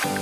Welcome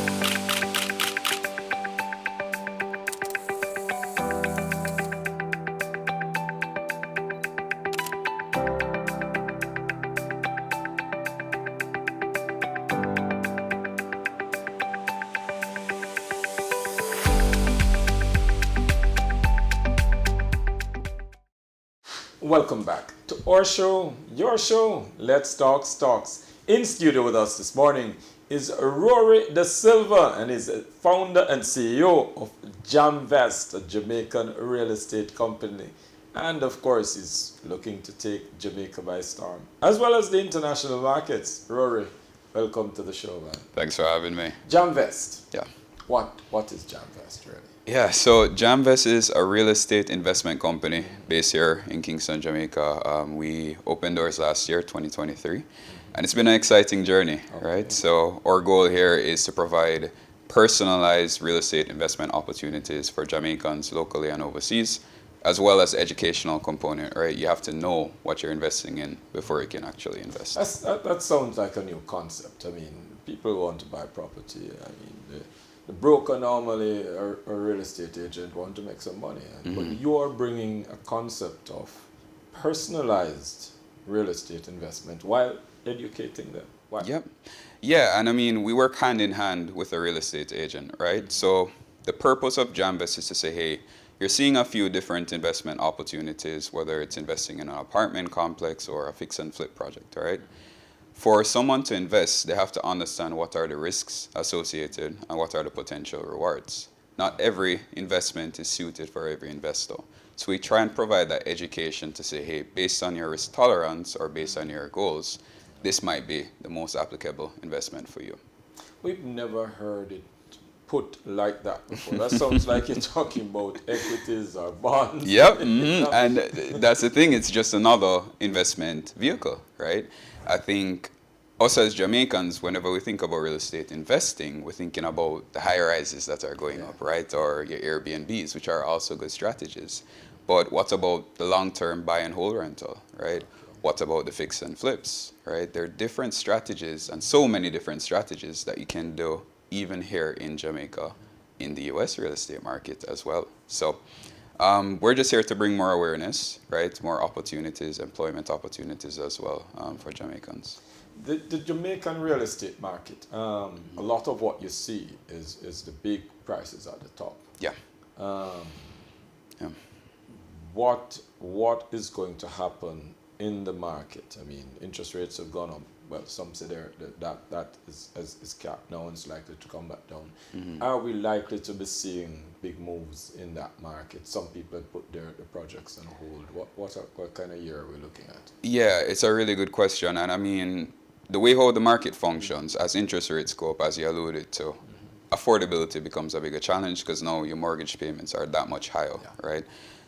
back to our show, your show, Let's Talk Stocks. In studio with us this morning is Rory DeSilva, and is founder and CEO of Jamvest, a Jamaican real estate company. And of course, he's looking to take Jamaica by storm, as well as the international markets. Rory, welcome to the show, man. Thanks for having me. Jamvest. Yeah. What is Jamvest, really? Yeah, so Jamvest is a real estate investment company based here in Kingston, Jamaica. We opened doors last year, 2023, and it's been an exciting journey, right? So our goal here is to provide personalized real estate investment opportunities for Jamaicans locally and overseas, as well as educational component, right? You have to know what you're investing in before you can actually invest. That sounds like a new concept. I mean, people want to buy property. I mean, the broker normally, or real estate agent, want to make some money. But you are bringing a concept of personalized real estate investment while educating them. Why? Yep. Yeah, and I mean, we work hand in hand with a real estate agent, right? So the purpose of Jamvest is to say, hey, you're seeing a few different investment opportunities, whether it's investing in an apartment complex or a fix and flip project, right? For someone to invest, they have to understand what are the risks associated and what are the potential rewards. Not every investment is suited for every investor. So we try and provide that education to say, hey, based on your risk tolerance or based on your goals, this might be the most applicable investment for you. We've never heard it put like that before. That sounds like you're talking about equities or bonds. Yep, and that's the thing, it's just another investment vehicle, right? I think us as Jamaicans, whenever we think about real estate investing, we're thinking about the high rises that are going up, right? Or your Airbnbs, which are also good strategies. But what about the long-term buy and hold rental, right? What about the fix and flips, right? There are different strategies, and so many different strategies that you can do even here in Jamaica, in the US real estate market as well. So we're just here to bring more awareness, right? More opportunities, employment opportunities as well for Jamaicans. The Jamaican real estate market, a lot of what you see is the big prices at the top. Yeah. Yeah. What is going to happen in the market? I mean, interest rates have gone up. Well, some say that is capped now and it's likely to come back down. Are we likely to be seeing big moves in that market? Some people have put their projects on hold. What kind of year are we looking at? Yeah, it's a really good question. And I mean, the way how the market functions, as interest rates go up, as you alluded to, affordability becomes a bigger challenge because now your mortgage payments are that much higher, right?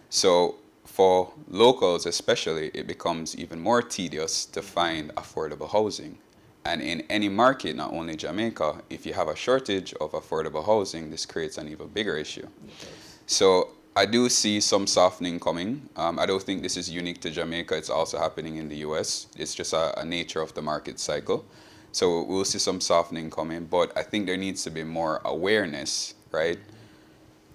So for locals especially, it becomes even more tedious to find affordable housing. And in any market, not only Jamaica, if you have a shortage of affordable housing, this creates an even bigger issue. So I do see some softening coming. I don't think this is unique to Jamaica. It's also happening in the US. It's just a nature of the market cycle. So we'll see some softening coming, but I think there needs to be more awareness, right,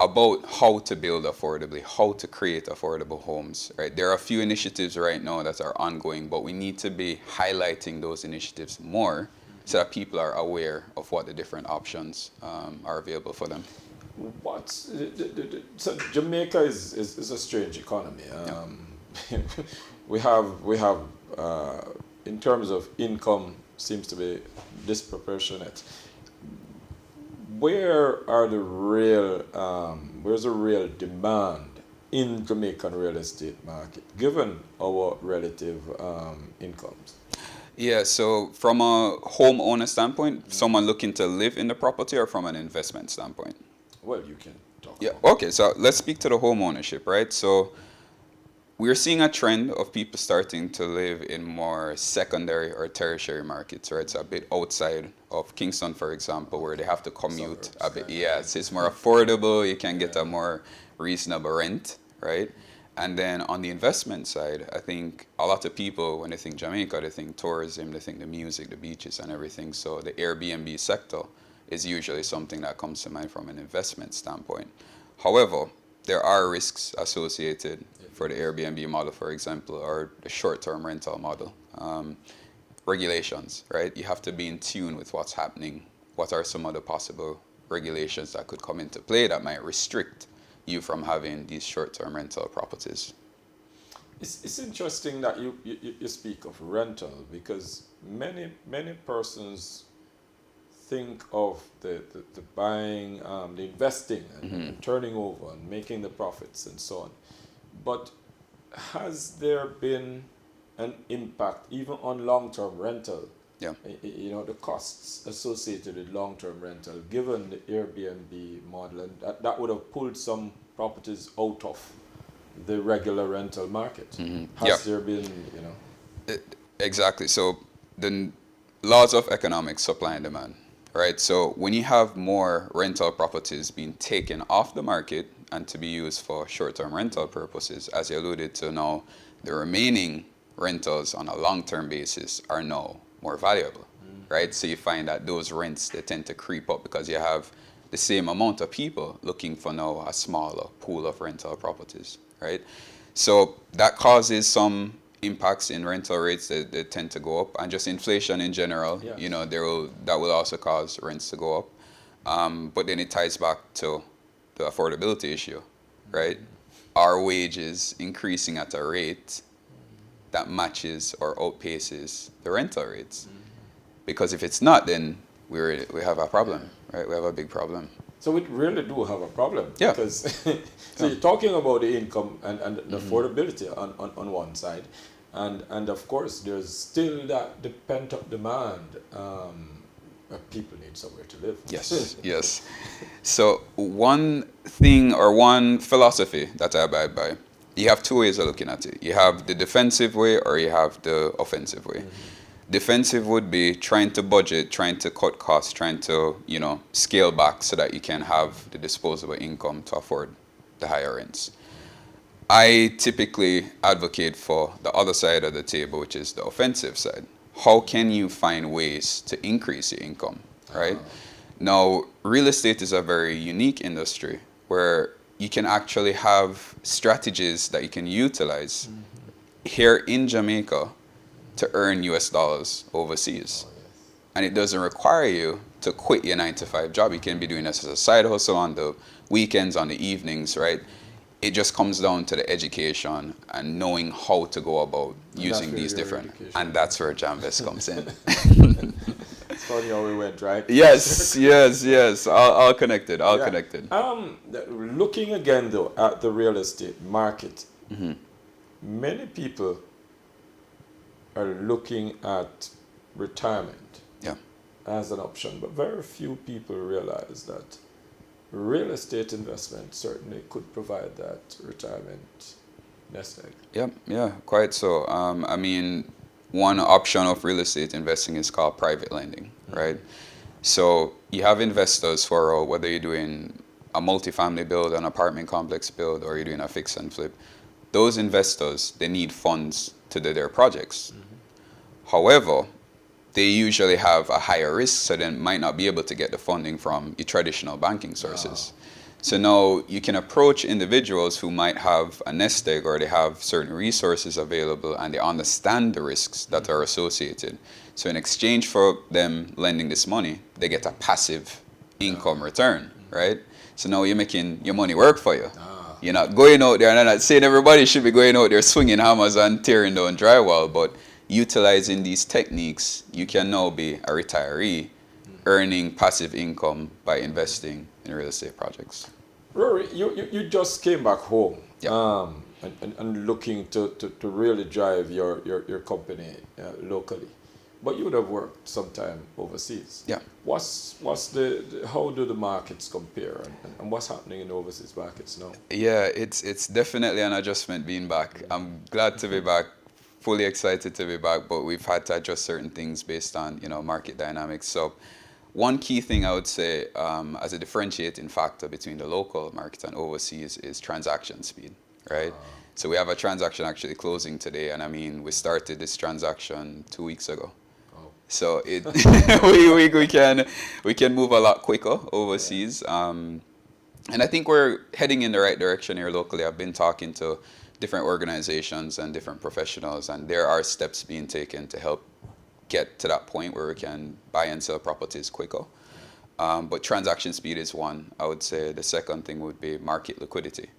about how to build affordably, how to create affordable homes, right? There are a few initiatives right now that are ongoing, but we need to be highlighting those initiatives more so that people are aware of what the different options are available for them. So Jamaica is a strange economy. We have in terms of income, seems to be disproportionate. Where's the real demand in Jamaican real estate market, given our relative incomes? Yeah, so from a homeowner standpoint, someone looking to live in the property, or from an investment standpoint? Well, you can talk. Yeah, okay, so let's speak to the home ownership, right? So we're seeing a trend of people starting to live in more secondary or tertiary markets, right? So a bit outside of Kingston, for example, where they have to commute a bit. Yeah, it's more affordable. You can get a more reasonable rent, right? And then on the investment side, I think a lot of people, when they think Jamaica, they think tourism, they think the music, the beaches and everything. So the Airbnb sector is usually something that comes to mind from an investment standpoint. However, there are risks associated for the Airbnb model, for example, or the short-term rental model. Regulations, right? You have to be in tune with what's happening. What are some of the possible regulations that could come into play that might restrict you from having these short-term rental properties? It's interesting that you speak of rental, because many persons think of the buying, the investing and turning over and making the profits and so on. But has there been an impact even on long-term rental? Yeah. You know, the costs associated with long-term rental, given the Airbnb model, and that would have pulled some properties out of the regular rental market. Has there been, you know? Exactly. So the laws of economics, supply and demand, right? So when you have more rental properties being taken off the market and to be used for short-term rental purposes, as you alluded to now, the remaining rentals on a long-term basis are now more valuable, right? So you find that those rents, they tend to creep up because you have the same amount of people looking for now a smaller pool of rental properties, right? So that causes some impacts in rental rates that they tend to go up, and just inflation in general. Yes. You know, that will also cause rents to go up. But then it ties back to the affordability issue, right? Are wages increasing at a rate that matches or outpaces the rental rates? Because if it's not, then we have a problem, right? We have a big problem. So we really do have a problem. Yeah. Because so you're talking about the income and the affordability on one side, and of course there's still the pent-up demand. People need somewhere to live. Yes, yes. So one thing or one philosophy that I abide by, you have two ways of looking at it. You have the defensive way or you have the offensive way. Defensive would be trying to budget, trying to cut costs, trying to, you know, scale back so that you can have the disposable income to afford the higher rents. I typically advocate for the other side of the table, which is the offensive side. How can you find ways to increase your income, right? Now, real estate is a very unique industry where you can actually have strategies that you can utilize here in Jamaica to earn US dollars overseas. And it doesn't require you to quit your 9-to-5 job. You can be doing this as a side hustle on the weekends, on the evenings, right? It just comes down to the education and knowing how to go about using these different, and that's where Jamvest comes in. It's funny how we went, right? Yes, yes. All connected, connected. Looking again though at the real estate market, many people are looking at retirement as an option, but very few people realize that real estate investment certainly could provide that retirement nest egg. Yeah, quite so. I mean, one option of real estate investing is called private lending, right? So you have investors for whether you're doing a multifamily build, an apartment complex build, or you're doing a fix and flip. Those investors, they need funds to do their projects. However, they usually have a higher risk, so they might not be able to get the funding from your traditional banking sources. So now you can approach individuals who might have a nest egg or they have certain resources available and they understand the risks that are associated. So in exchange for them lending this money, they get a passive income return, right? So now you're making your money work for you. You're not going out there, and I'm not saying everybody should be going out there swinging hammers and tearing down drywall, but utilizing these techniques, you can now be a retiree earning passive income by investing in real estate projects. Rory, you just came back home and looking to really drive your company locally, but you would have worked sometime overseas. Yeah. How do the markets compare, and what's happening in overseas markets now? Yeah, it's definitely an adjustment being back. I'm glad to be back. Fully excited to be back, but we've had to adjust certain things based on, you know, market dynamics. So one key thing I would say as a differentiating factor between the local market and overseas is transaction speed, right? So we have a transaction actually closing today, and I mean, we started this transaction 2 weeks ago. So it we can move a lot quicker overseas. And I think we're heading in the right direction here locally. I've been talking to different organizations and different professionals, and there are steps being taken to help get to that point where we can buy and sell properties quicker. But transaction speed is one. I would say the second thing would be market liquidity.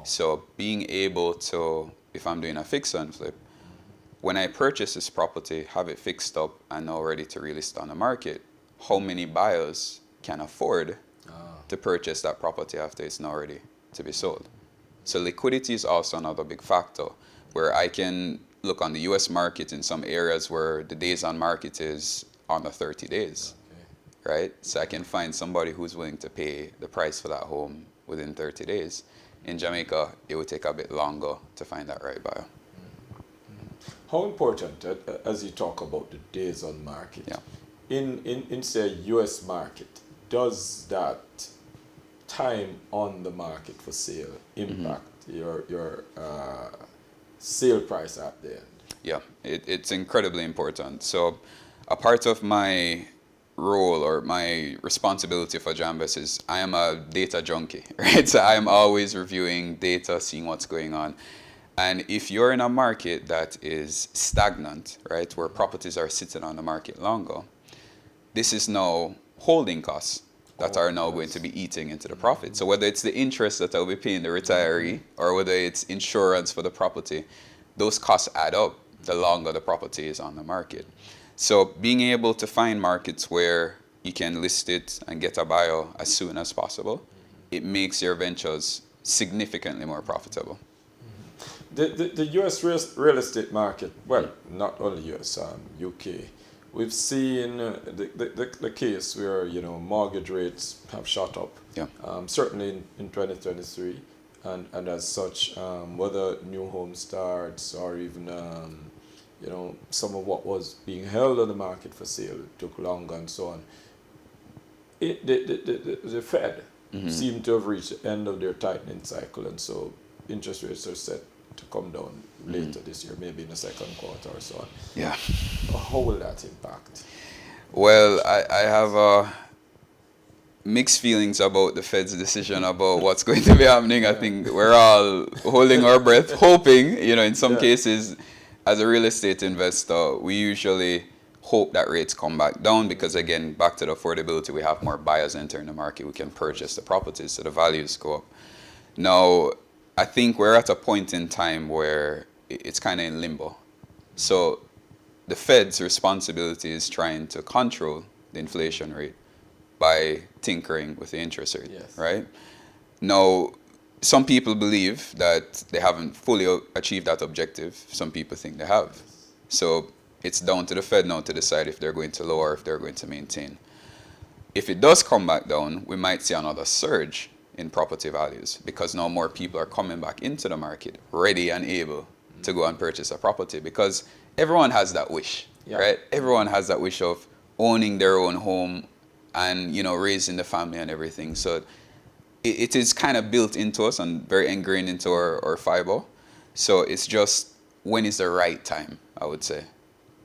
So being able to, if I'm doing a fix and flip, when I purchase this property, have it fixed up and now ready to release it on the market, how many buyers can afford to purchase that property after it's now ready to be sold? So liquidity is also another big factor, where I can look on the US market in some areas where the days on market is under 30 days, right? So I can find somebody who's willing to pay the price for that home within 30 days. In Jamaica, it would take a bit longer to find that right buyer. How important, as you talk about the days on market, in say US market, does that time on the market for sale impact your sale price at the end? Yeah, it's incredibly important. So a part of my role or my responsibility for Jamvest is I am a data junkie, right? So I am always reviewing data, seeing what's going on. And if you're in a market that is stagnant, right, where properties are sitting on the market longer, this is now holding costs that are now going to be eating into the profit. So whether it's the interest that I'll be paying the retiree or whether it's insurance for the property, those costs add up the longer the property is on the market. So being able to find markets where you can list it and get a buyer as soon as possible, it makes your ventures significantly more profitable. The US real estate market, well, not only US, UK, we've seen the case where, mortgage rates have shot up, certainly in 2023, and as such, whether new home starts or even, some of what was being held on the market for sale took longer and so on. The Fed seemed to have reached the end of their tightening cycle, and so interest rates are set to come down later this year, maybe in the second quarter or so on. Yeah. How will that impact? Well, I have mixed feelings about the Fed's decision about what's going to be happening. I think we're all holding our breath, hoping, in some cases, as a real estate investor, we usually hope that rates come back down because, again, back to the affordability, we have more buyers entering the market. We can purchase the properties, so the values go up. Now, I think we're at a point in time where it's kind of in limbo. So the Fed's responsibility is trying to control the inflation rate by tinkering with the interest rate, right? Now, some people believe that they haven't fully achieved that objective. Some people think they have. So it's down to the Fed now to decide if they're going to lower or if they're going to maintain. If it does come back down, we might see another surge in property values because now more people are coming back into the market ready and able to go and purchase a property because everyone has that wish, right? Everyone has that wish of owning their own home and, raising the family and everything. So it is kind of built into us and very ingrained into our fiber. So it's just when is the right time, I would say.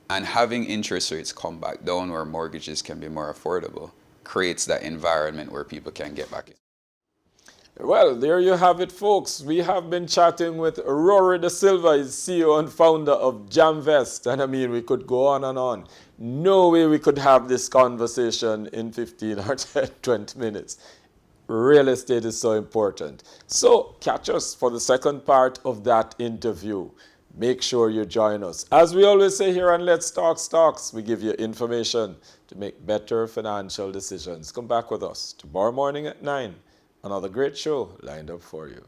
And having interest rates come back down where mortgages can be more affordable creates that environment where people can get back in. Well, there you have it, folks. We have been chatting with Rory DeSilva, is CEO and founder of Jamvest. And we could go on and on. No way we could have this conversation in 15 or 20 minutes. Real estate is so important. So catch us for the second part of that interview. Make sure you join us. As we always say here on Let's Talk Stocks, we give you information to make better financial decisions. Come back with us tomorrow morning at 9. Another great show lined up for you.